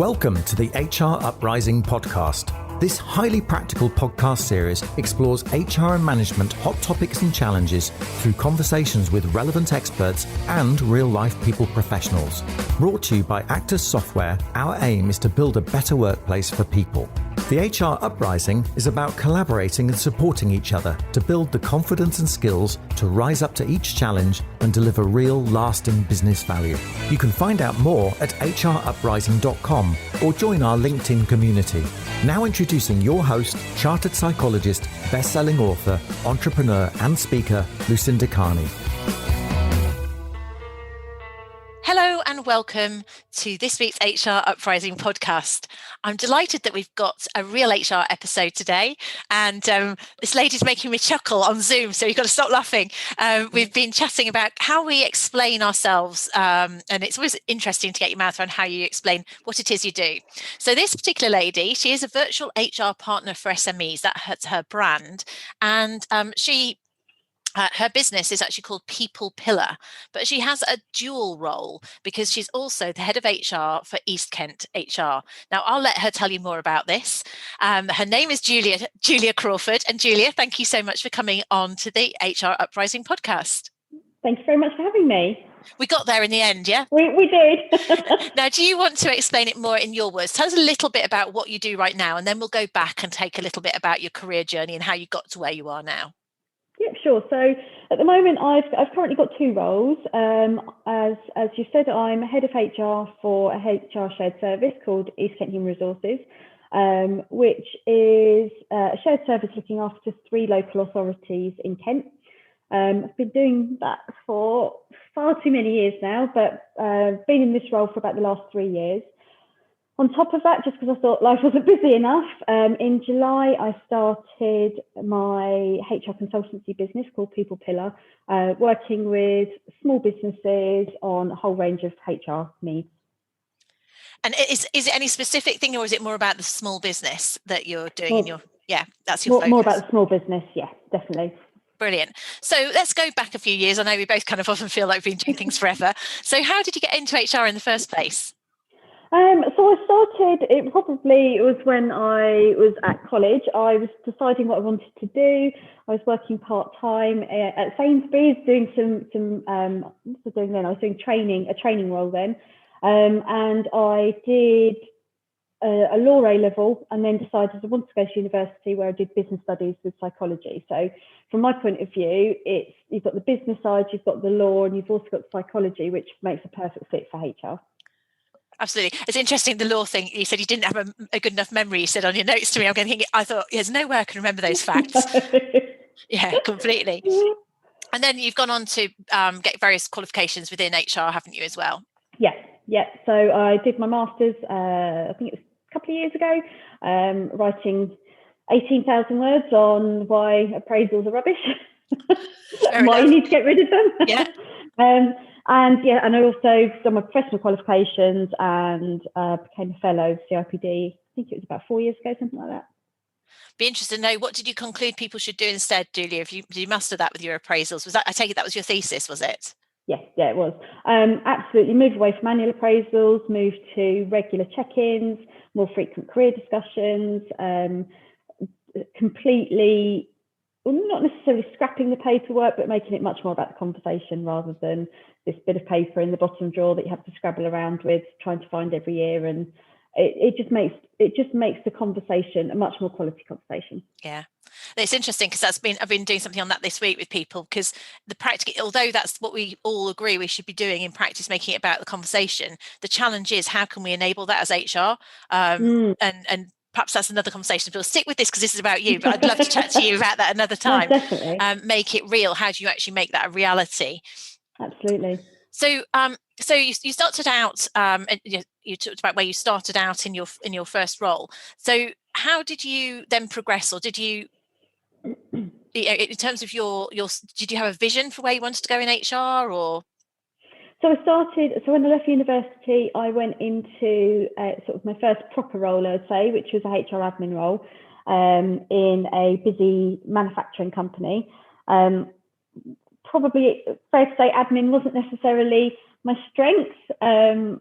Welcome to the HR Uprising podcast. This highly practical podcast series explores HR and management hot topics and challenges through conversations with relevant experts and real-life people professionals. Brought to you by Actus software, our aim is to build a better workplace for people. The HR Uprising is about collaborating and supporting each other to build the confidence and skills to rise up to each challenge and deliver real, lasting business value. You can find out more at hruprising.com or join our LinkedIn community. Now introducing your host, chartered psychologist, best-selling author, entrepreneur and speaker, Lucinda. Hello and welcome to this week's HR Uprising podcast. I'm delighted that we've got a real HR episode today, and this lady's making me chuckle on Zoom, so you've got to stop laughing. We've been chatting about how we explain ourselves, and it's always interesting to get your mouth around how you explain what it is you do. So this particular lady, she is a virtual HR partner for SMEs. That's her brand, and her business is actually called People Pillar, but she has a dual role because she's also the head of HR for East Kent HR. Now, I'll let her tell you more about this. Her name is Julia Crawford. And Julia, thank you so much for coming on to the HR Uprising podcast. Thank you very much for having me. We got there in the end, yeah? We did. Now, do you want to explain it more in your words? Tell us a little bit about what you do right now, and then we'll go back and take a little bit about your career journey and how you got to where you are now. Yep, sure. So at the moment, I've currently got two roles. As you said, I'm head of HR for a HR shared service called East Kent Human Resources, which is a shared service looking after 3 local authorities in Kent. I've been doing that for far too many years now, but been in this role for about the last 3 years. On top of that, just because I thought life wasn't busy enough, in July, I started my HR consultancy business called People Pillar, working with small businesses on a whole range of HR needs. And is it any specific thing, or is it more about the small business that you're doing that's your focus? More about the small business, yeah, definitely. Brilliant. So let's go back a few years. I know we both kind of often feel like we've been doing things forever. So how did you get into HR in the first place? So I started, it was when I was at college. I was deciding what I wanted to do. I was working part-time at Sainsbury's, doing what was I doing then? I was doing a training role then. And I did a law A-level, and then decided I wanted to go to university where I did business studies with psychology. So from my point of view, you've got the business side, you've got the law, and you've also got psychology, which makes a perfect fit for HR. Absolutely. It's interesting, the law thing. You said you didn't have a good enough memory, you said on your notes to me. I'm going to think, I thought, there's no way I can remember those facts. Yeah, completely. And then you've gone on to get various qualifications within HR, haven't you, as well? Yeah. So I did my master's, I think it was a couple of years ago, writing 18,000 words on why appraisals are rubbish, why you need to get rid of them. Yeah. And I also done my professional qualifications and became a fellow of CIPD. I think it was about 4 years ago, something like that. Be interested to know, what did you conclude people should do instead, Julia? Did you master that with your appraisals? I take it that was your thesis, was it? Yeah, it was. Absolutely. Moved away from annual appraisals, moved to regular check-ins, more frequent career discussions, completely, not necessarily scrapping the paperwork, but making it much more about the conversation rather than this bit of paper in the bottom drawer that you have to scrabble around with, trying to find every year. And it just makes the conversation a much more quality conversation. Yeah. It's interesting because I've been doing something on that this week with people, because although that's what we all agree we should be doing in practice, making it about the conversation, the challenge is how can we enable that as HR? And perhaps that's another conversation. We'll stick with this because this is about you, but I'd love to chat to you about that another time. No, definitely. Make it real. How do you actually make that a reality? Absolutely. So you started out, and you talked about where you started out in your first role. So how did you then progress, or did you, in terms of did you have a vision for where you wanted to go in HR, or? So when I left university, I went into sort of my first proper role, I'd say, which was a HR admin role in a busy manufacturing company. Probably fair to say admin wasn't necessarily my strength, and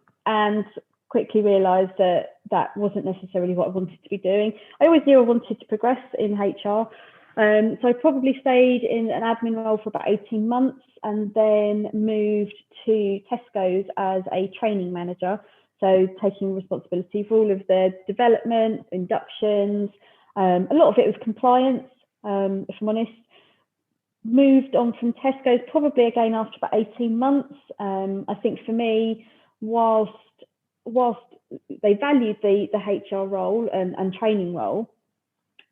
quickly realised that that wasn't necessarily what I wanted to be doing. I always knew I wanted to progress in HR. So I probably stayed in an admin role for about 18 months and then moved to Tesco's as a training manager. So taking responsibility for all of the development, inductions. A lot of it was compliance, if I'm honest. Moved on from Tesco's probably again after about 18 months. I think for me, whilst they valued the HR role and training role,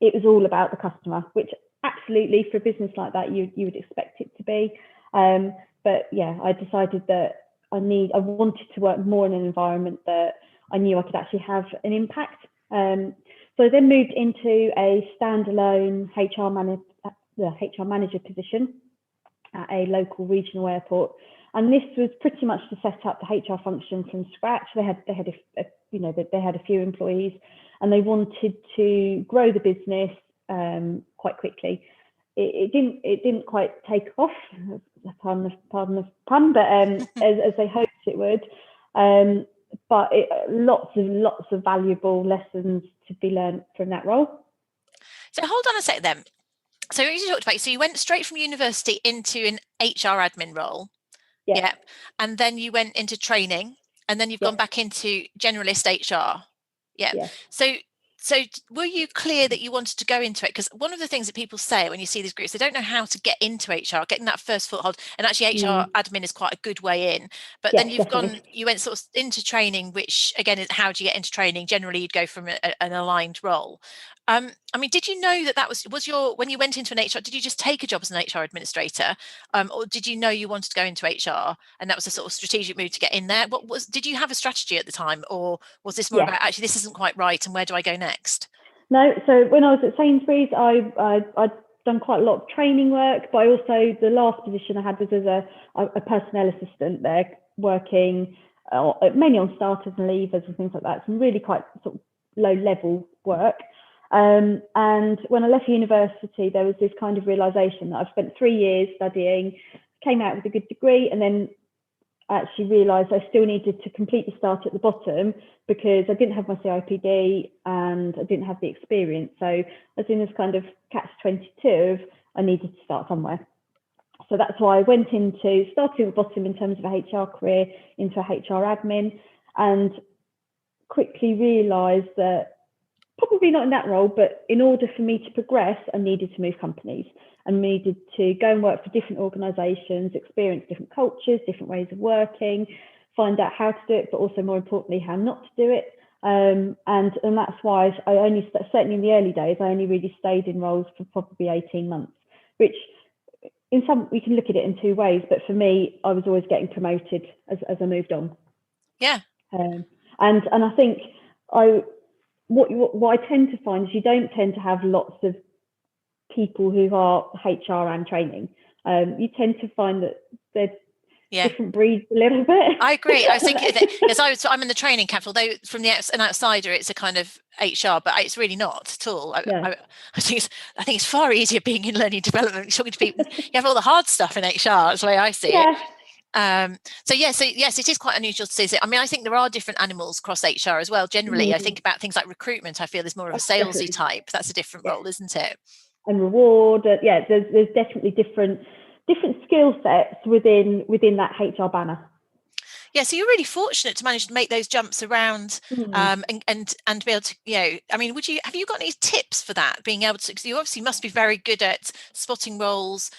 it was all about the customer, which absolutely for a business like that you would expect it to be. But yeah, I decided that I wanted to work more in an environment that I knew I could actually have an impact. So I then moved into a standalone HR manager position at a local regional airport, and this was pretty much to set up the HR function from scratch. They had a few employees, and they wanted to grow the business quite quickly. It didn't quite take off, pardon the pun, but as they hoped it would. But lots of valuable lessons to be learned from that role. So hold on a sec then. So you talked about, so you went straight from university into an HR admin role. Yeah. And then you went into training, and then you've gone back into generalist HR. Yeah. So were you clear that you wanted to go into it? Because one of the things that people say when you see these groups, they don't know how to get into HR, getting that first foothold. And actually HR admin is quite a good way in. But then you went sort of into training, which again is how do you get into training? Generally, you'd go from an aligned role. I mean, did you know that was your, when you went into an HR, did you just take a job as an HR administrator? Or did you know you wanted to go into HR and that was a sort of strategic move to get in there? Did you have a strategy at the time, or was this more about actually this isn't quite right and where do I go next? No, so when I was at Sainsbury's, I'd done quite a lot of training work, but I also, the last position I had was as a personnel assistant there, working mainly on starters and leavers and things like that, some really quite sort of low level work. And when I left university, there was this kind of realization that I've spent 3 years studying, came out with a good degree, and then I actually realised I still needed to completely start at the bottom because I didn't have my CIPD and I didn't have the experience. So I was in this kind of catch-22 of I needed to start somewhere. So that's why I went into starting at the bottom in terms of a HR career into a HR admin, and quickly realised that probably not in that role, but in order for me to progress, I needed to move companies and needed to go and work for different organisations, experience different cultures, different ways of working, find out how to do it, but also more importantly, how not to do it. And that's why I only, certainly in the early days, I only really stayed in roles for probably 18 months, which in some, we can look at it in two ways, but for me, I was always getting promoted as I moved on. Yeah. And I think what I tend to find is you don't tend to have lots of people who are HR and training. You tend to find that they're different breeds a little bit. I agree. I was thinking, because I'm in the training camp, although from an outsider, it's a kind of HR, but it's really not at all. I think it's far easier being in learning development, talking to people. You have all the hard stuff in HR, that's the way I see it. So yes, it is quite unusual to see it. I mean, I think there are different animals across HR as well. Generally, I think about things like recruitment. I feel there's more of a salesy type. That's a different role, isn't it? And reward. There's definitely different skill sets within that HR banner. Yeah, so you're really fortunate to manage to make those jumps around and be able to, I mean, have you got any tips for that? Being able to, because you obviously must be very good at spotting roles,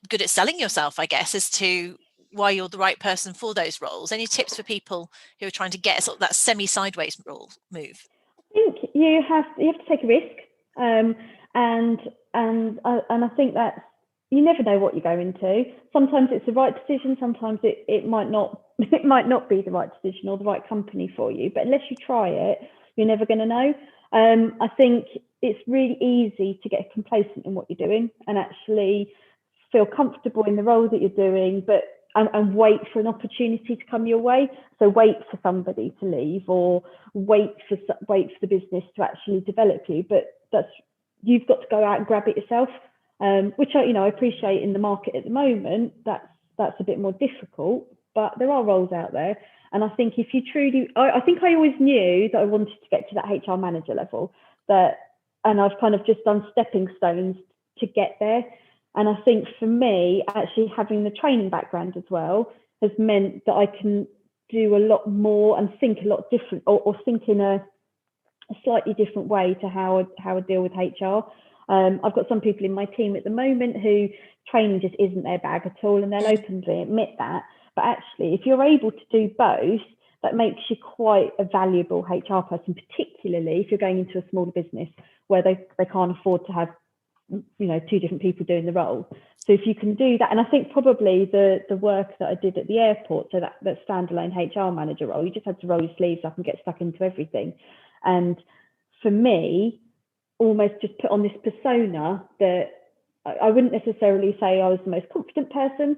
good at selling yourself, I guess, as to why you're the right person for those roles. Any tips for people who are trying to get sort of that semi-sideways role move? I think you have to take a risk, and I think that you never know what you're going to. Sometimes it's the right decision. Sometimes it might not. It might not be the right decision or the right company for you. But unless you try it, you're never going to know. I think it's really easy to get complacent in what you're doing and actually feel comfortable in the role that you're doing, but and wait for an opportunity to come your way. So wait for somebody to leave, or wait for the business to actually develop you. But you've got to go out and grab it yourself, which I appreciate in the market at the moment. That's a bit more difficult, but there are roles out there. And I think if you truly, I think I always knew that I wanted to get to that HR manager level, and I've kind of just done stepping stones to get there. And I think for me, actually having the training background as well has meant that I can do a lot more and think a lot different, or think in a slightly different way to how I deal with HR. I've got some people in my team at the moment who training just isn't their bag at all, and they'll openly admit that. But actually, if you're able to do both, that makes you quite a valuable HR person, particularly if you're going into a smaller business where they can't afford to have, you know, two different people doing the role. So if you can do that, and I think probably the work that I did at the airport, so that standalone HR manager role, you just had to roll your sleeves up and get stuck into everything. And for me, almost just put on this persona that I wouldn't necessarily say I was the most confident person.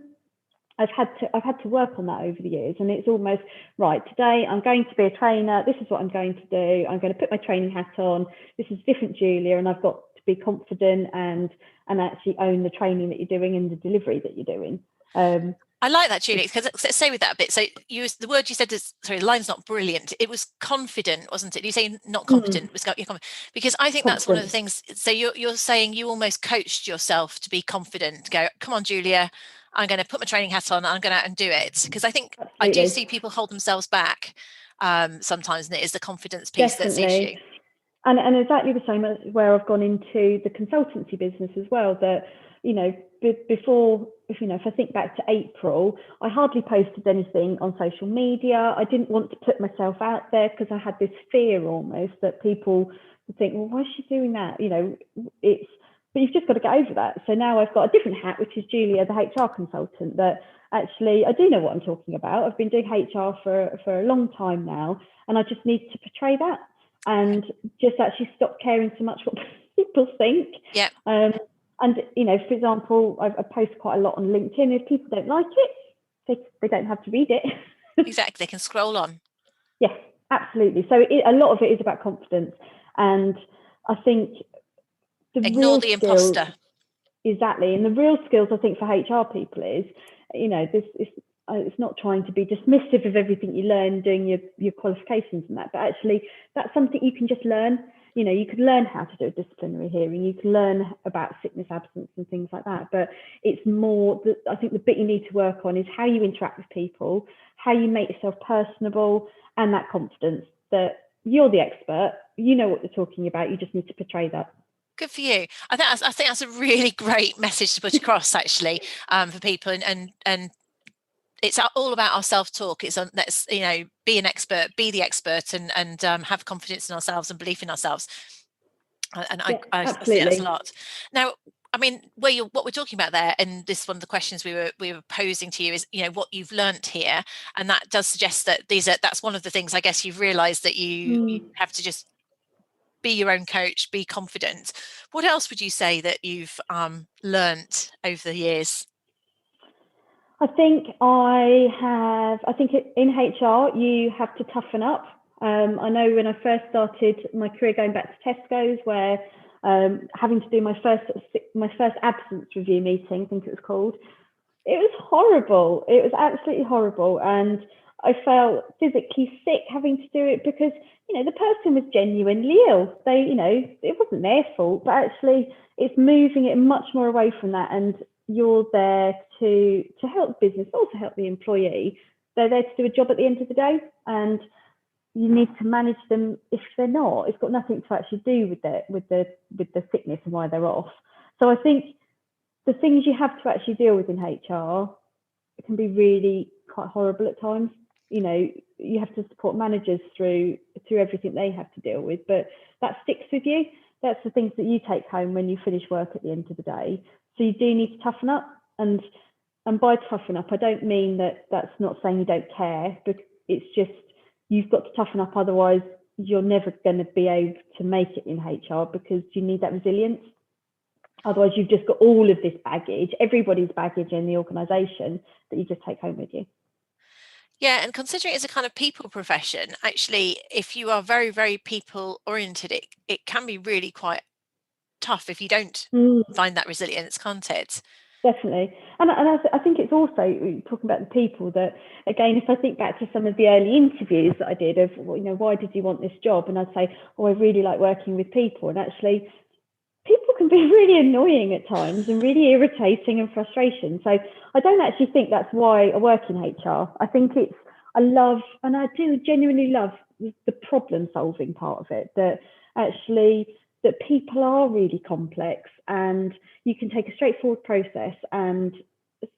I've had to work on that over the years, and it's almost right. Today I'm going to be a trainer. This is what I'm going to do. I'm going to put my training hat on. This is different Julia, and I've got to be confident and actually own the training that you're doing and the delivery that you're doing. I like that, Julia, because say with that a bit. So the word you said is, sorry, the line's not brilliant. It was confident, wasn't it? You say not competent, was you're confident, because I think that's one of the things. So you're saying you almost coached yourself to be confident. Go, come on, Julia, I'm going to put my training hat on. I'm going to out and do it, because I think I do see people hold themselves back sometimes, and it is the confidence piece that's the issue. And exactly the same as where I've gone into the consultancy business as well. That, you know, before, if I think back to April, I hardly posted anything on social media. I didn't want to put myself out there because I had this fear almost that people would think, well, why is she doing that? You know, but you've just got to get over that. So now I've got a different hat, which is Julia, the HR consultant, that actually I do know what I'm talking about. I've been doing HR for a long time now, and I just need to portray that and just actually stop caring so much what people think. Yeah. And, you know, for example, I post quite a lot on LinkedIn. If people don't like it, they don't have to read it. Exactly. They can scroll on. Yes, absolutely. So a lot of it is about confidence. And I think ignore the imposter. Exactly. And the real skills, I think, for HR people is, you know, it's not trying to be dismissive of everything you learn doing your qualifications and that, but actually that's something you can just learn. You know, you could learn how to do a disciplinary hearing, you can learn about sickness absence and things like that, but it's more, I think the bit you need to work on is how you interact with people, how you make yourself personable, and that confidence that you're the expert, you know what you're talking about, you just need to portray that. Good for you. I think that's a really great message to put across, actually, for people, and it's all about our self-talk. It's let's, you know, be an expert, be the expert, and have confidence in ourselves and belief in ourselves. And I see that a lot. Now, I mean, what we're talking about there, and this one of the questions we were posing to you is, you know, what you've learnt here, and that does suggest that that's one of the things I guess you've realised, that you have to just be your own coach, be confident. What else would you say that you've learnt over the years? I think in HR, you have to toughen up. I know when I first started my career going back to Tesco's, where having to do my first absence review meeting, I think it was called, it was horrible. It was absolutely horrible. And I felt physically sick having to do it because, you know, the person was genuinely ill. They, you know, it wasn't their fault, but actually it's moving it much more away from that. And you're there to help business, also help the employee. They're there to do a job at the end of the day, and you need to manage them if they're not. It's got nothing to actually do with the sickness and why they're off. So I think the things you have to actually deal with in HR, it can be really quite horrible at times. You know, you have to support managers through everything they have to deal with, but that sticks with you. That's the things that you take home when you finish work at the end of the day. So you do need to toughen up, and by toughen up, I don't mean that's not saying you don't care, but it's just you've got to toughen up. Otherwise, you're never going to be able to make it in HR, because you need that resilience. Otherwise, you've just got all of this baggage, everybody's baggage in the organisation, that you just take home with you. Yeah, and considering it's a kind of people profession, actually, if you are very, very people oriented, it can be really quite tough if you don't find that resilience, can't it? Definitely. And I think it's also talking about the people that, again, if I think back to some of the early interviews that I did of, why did you want this job? And I'd say, I really like working with people. And actually, people can be really annoying at times and really irritating and frustration. So I don't actually think that's why I work in HR. I think I do genuinely love the problem solving part of it, that people are really complex, and you can take a straightforward process and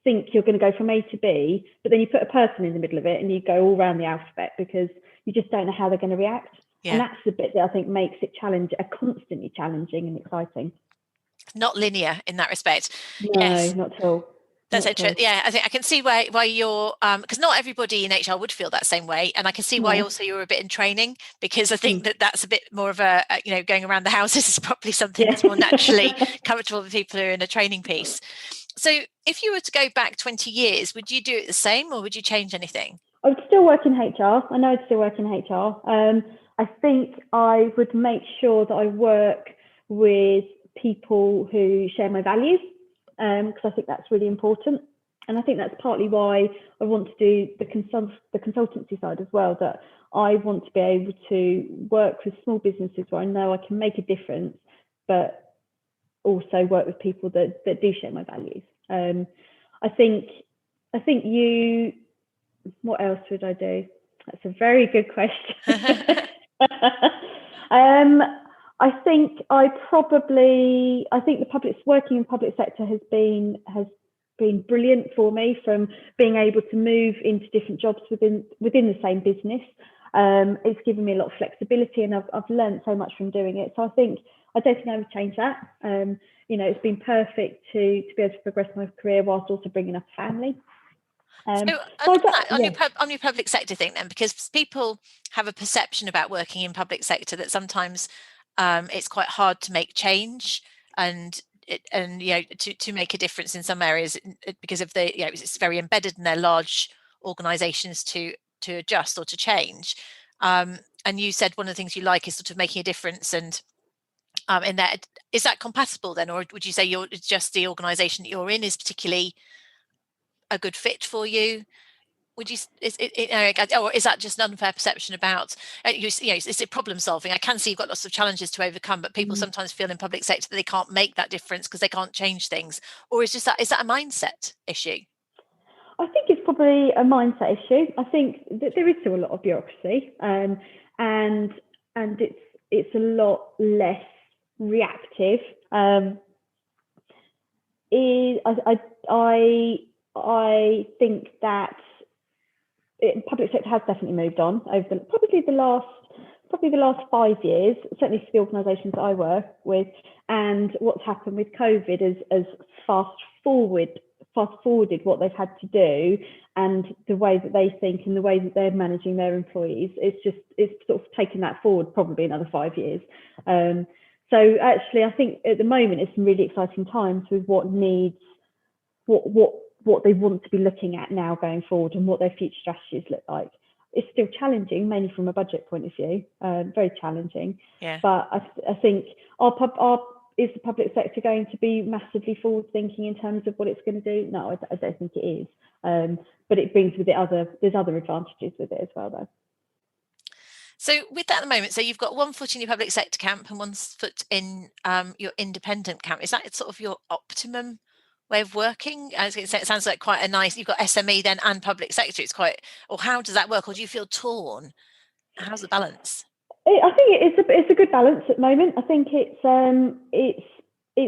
think you're going to go from A to B, but then you put a person in the middle of it and you go all around the alphabet because you just don't know how they're going to react. Yeah. And that's the bit that I think makes it constantly challenging and exciting. Not linear in that respect. No, yes. Not at all. That's interesting. Yeah, I think I can see why you're because not everybody in HR would feel that same way, and I can see why also you're a bit in training, because I think that's a bit more of a going around the houses is probably something that's more naturally comfortable for people who are in a training piece. So if you were to go back 20 years, would you do it the same, or would you change anything? I would still work in HR. I know I'd still work in HR. I think I would make sure that I work with people who share my values, because I think that's really important. And I think that's partly why I want to do the consultancy side as well, that I want to be able to work with small businesses where I know I can make a difference, but also work with people that do share my values. I think what else would I do? That's a very good question. I think working in public sector has been brilliant for me, from being able to move into different jobs within the same business. It's given me a lot of flexibility, and I've learned so much from doing it. So I don't think I would change that. It's been perfect to be able to progress my career whilst also bringing up a family. On your public sector thing then, because people have a perception about working in public sector that sometimes it's quite hard to make change and to make a difference in some areas, because of it's very embedded in their large organizations to adjust or to change. And you said one of the things you like is sort of making a difference, and in that, is that compatible then, or would you say it's just the organization that you're in is particularly a good fit for you? Would you, or is that just an unfair perception about is it problem solving? I can see you've got lots of challenges to overcome, but people sometimes feel in public sector that they can't make that difference because they can't change things. Or is that a mindset issue? I think it's probably a mindset issue. I think that there is still a lot of bureaucracy, and it's a lot less reactive. I think that public sector has definitely moved on over probably the last 5 years, certainly for the organisations that I work with. And what's happened with COVID is fast forwarded what they've had to do, and the way that they think and the way that they're managing their employees. It's sort of taken that forward probably another 5 years. So actually, I think at the moment it's some really exciting times with what they want to be looking at now going forward and what their future strategies look like. It's still challenging, mainly from a budget point of view, very challenging. Yeah. But I think is the public sector going to be massively forward thinking in terms of what it's going to do? No, I don't think it is. But it brings with it there's other advantages with it as well, though. So with that at the moment, so you've got one foot in your public sector camp and one foot in your independent camp. Is that sort of your optimum way of working? It sounds like quite a nice, you've got SME then and public sector. It's quite, or how does that work? Or do you feel torn? How's the balance? I think it's a good balance at the moment. I think it's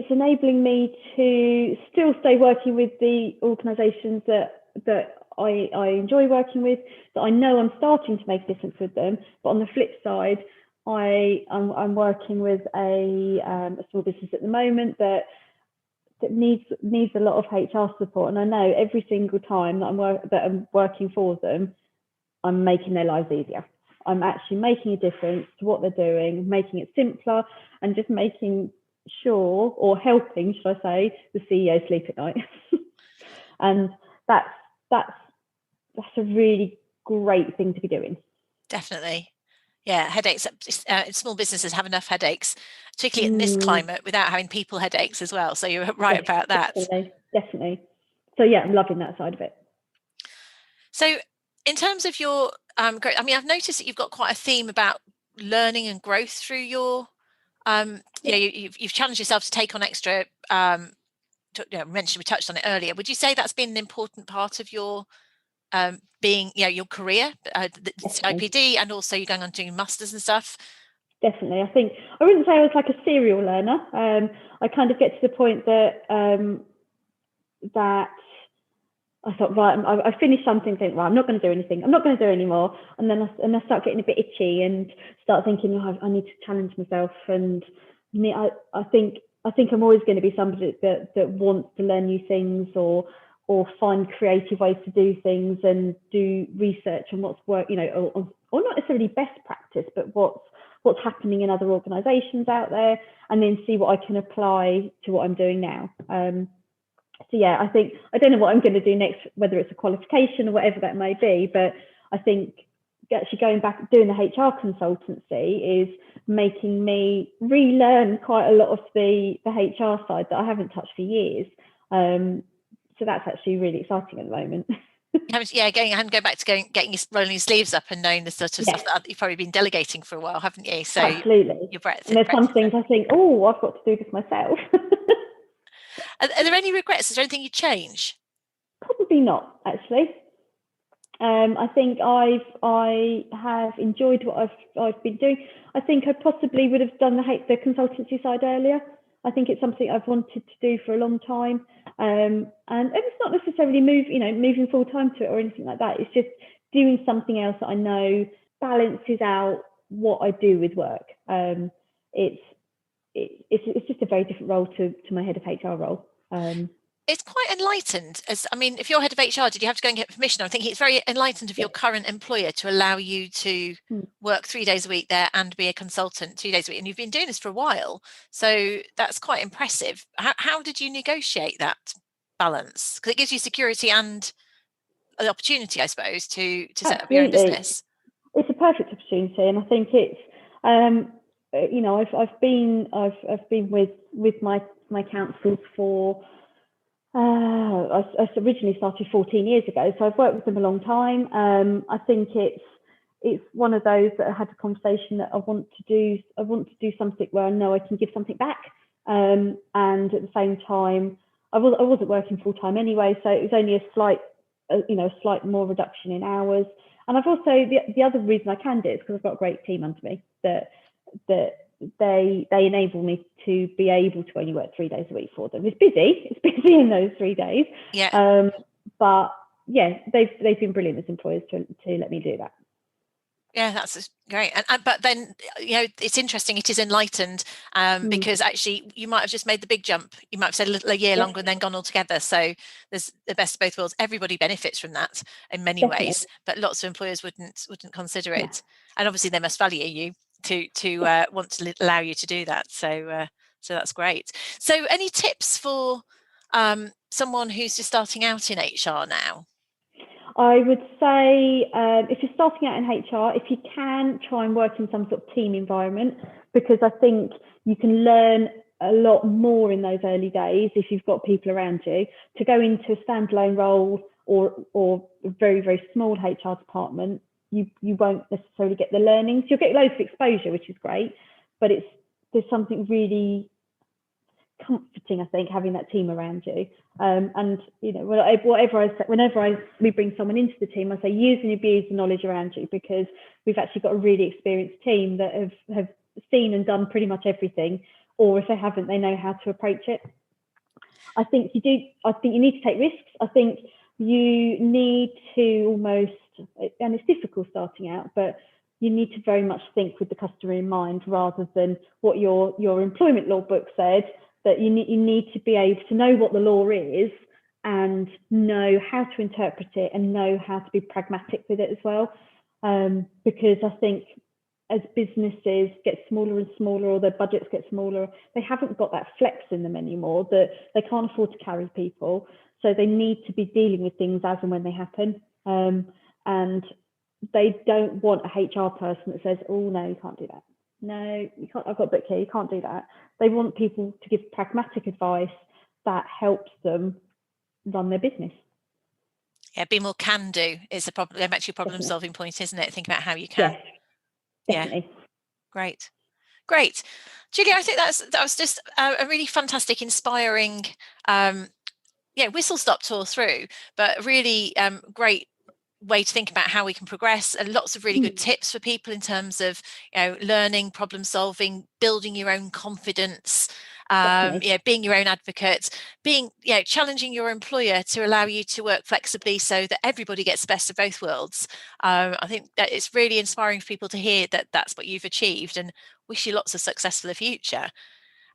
enabling me to still stay working with the organisations that I enjoy working with, that I know I'm starting to make a difference with them. But on the flip side, I'm working with a small business at the moment that needs a lot of HR support, and I know every single time that I'm working for them, I'm making their lives easier. I'm actually making a difference to what they're doing, making it simpler, and just making sure, or helping, should I say, the CEO sleep at night. And that's a really great thing to be doing. Definitely. Yeah, headaches. Small businesses have enough headaches, particularly in this climate, without having people headaches as well. So you're right about that. definitely. So yeah, I'm loving that side of it. So in terms of your growth, I mean, I've noticed that you've got quite a theme about learning and growth through your you've challenged yourself to take on extra we touched on it earlier. Would you say that's been an important part of your being, your career, the e-PDR, and also you're going on doing masters and stuff? Definitely. I think I wouldn't say I was like a serial learner. I kind of get to the point that that I thought, right, I finished something, think, right, I'm not going to do anything. I'm not going to do anymore. And then I start getting a bit itchy and start thinking, I need to challenge myself. And I think I'm always going to be somebody that wants to learn new things or find creative ways to do things and do research on what's work, or not necessarily best practice, but what's happening in other organisations out there, and then see what I can apply to what I'm doing now. So yeah, I think I don't know what I'm going to do next, whether it's a qualification or whatever that may be, but I think actually going back doing the HR consultancy is making me relearn quite a lot of the HR side that I haven't touched for years. So that's actually really exciting at the moment. Go back to getting rolling your sleeves up and knowing the sort of stuff that you've probably been delegating for a while, haven't you? So absolutely. Your breadth. And there's some things I think, I've got to do this myself. Are there any regrets? Is there anything you'd change? Probably not, actually. I think I have enjoyed what I've been doing. I think I possibly would have done the consultancy side earlier. I think it's something I've wanted to do for a long time, and it's not necessarily moving full time to it or anything like that. It's just doing something else that I know balances out what I do with work. It's just a very different role to my head of HR role. It's quite enlightened. If you're head of HR, did you have to go and get permission? I think it's very enlightened of your current employer to allow you to work 3 days a week there and be a consultant 2 days a week. And you've been doing this for a while. So that's quite impressive. How did you negotiate that balance? Because it gives you security and the opportunity, I suppose, to set up your own business. It's a perfect opportunity. And I think it's, I've been with my councils for, I originally started 14 years ago, so I've worked with them a long time. I think it's one of those that I had a conversation that I want to do something where I know I can give something back, and at the same time, I wasn't working full time anyway, so it was only a slight more reduction in hours. And I've also the other reason I can do it is because I've got a great team under me that they enable me to be able to only work 3 days a week for them. It's busy in those 3 days. Yeah. But yeah, they've been brilliant as employers to let me do that. Yeah, that's great. But then, it's interesting. It is enlightened because actually you might have just made the big jump. You might have said a year longer and then gone altogether. So there's the best of both worlds. Everybody benefits from that in many ways, but lots of employers wouldn't consider it. And obviously they must value you to want to allow you to do that. So that's great. So any tips for someone who's just starting out in HR now? I would say if you're starting out in HR, if you can, try and work in some sort of team environment, because I think you can learn a lot more in those early days if you've got people around you. To go into a standalone role or a very, very small HR department, you won't necessarily get the learnings. You'll get loads of exposure, which is great, but there's something really comforting, I think, having that team around you. And whenever we bring someone into the team, I say use and abuse the knowledge around you, because we've actually got a really experienced team that have seen and done pretty much everything, or if they haven't, they know how to approach it. I think you need to take risks. I think you need to almost, and it's difficult starting out, but you need to very much think with the customer in mind rather than what your employment law book said. That you need to be able to know what the law is and know how to interpret it and know how to be pragmatic with it as well. Because I think as businesses get smaller and smaller, or their budgets get smaller, they haven't got that flex in them anymore, that they can't afford to carry people. So they need to be dealing with things as and when they happen. And they don't want a HR person that says, oh, no, you can't do that. No, you can't. I've got a book here. You can't do that. They want people to give pragmatic advice that helps them run their business. Yeah, be more can do is a problem. Going back to your problem solving point, isn't it? Think about how you can. Yes, definitely. Yeah. Great. Julia, I think that was just a really fantastic, inspiring, whistle stop tour through, but really great way to think about how we can progress, and lots of really good tips for people in terms of learning, problem solving, building your own confidence, being your own advocate, being challenging your employer to allow you to work flexibly so that everybody gets the best of both worlds. I think that it's really inspiring for people to hear that that's what you've achieved, and wish you lots of success for the future.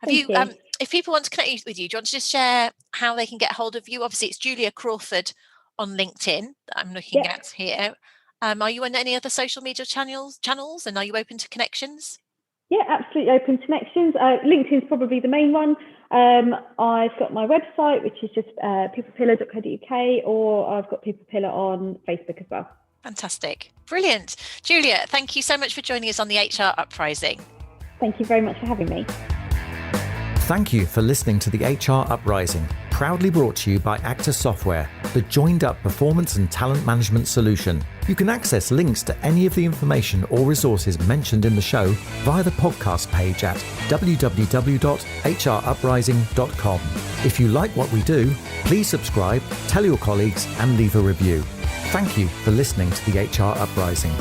Thank you. If people want to connect with you, do you want to just share how they can get hold of you? Obviously, it's Julia Crawford on LinkedIn that I'm looking at here. Are you on any other social media channels, and are you open to connections? Yeah, absolutely open to connections. LinkedIn is probably the main one. I've got my website, which is just peoplepillar.co.uk, or I've got People Pillar on Facebook as well. Fantastic. Brilliant. Julia, thank you so much for joining us on the HR Uprising. Thank you very much for having me. Thank you for listening to the HR Uprising, proudly brought to you by Actus Software, the joined-up performance and talent management solution. You can access links to any of the information or resources mentioned in the show via the podcast page at www.hruprising.com. If you like what we do, please subscribe, tell your colleagues, and leave a review. Thank you for listening to the HR Uprising.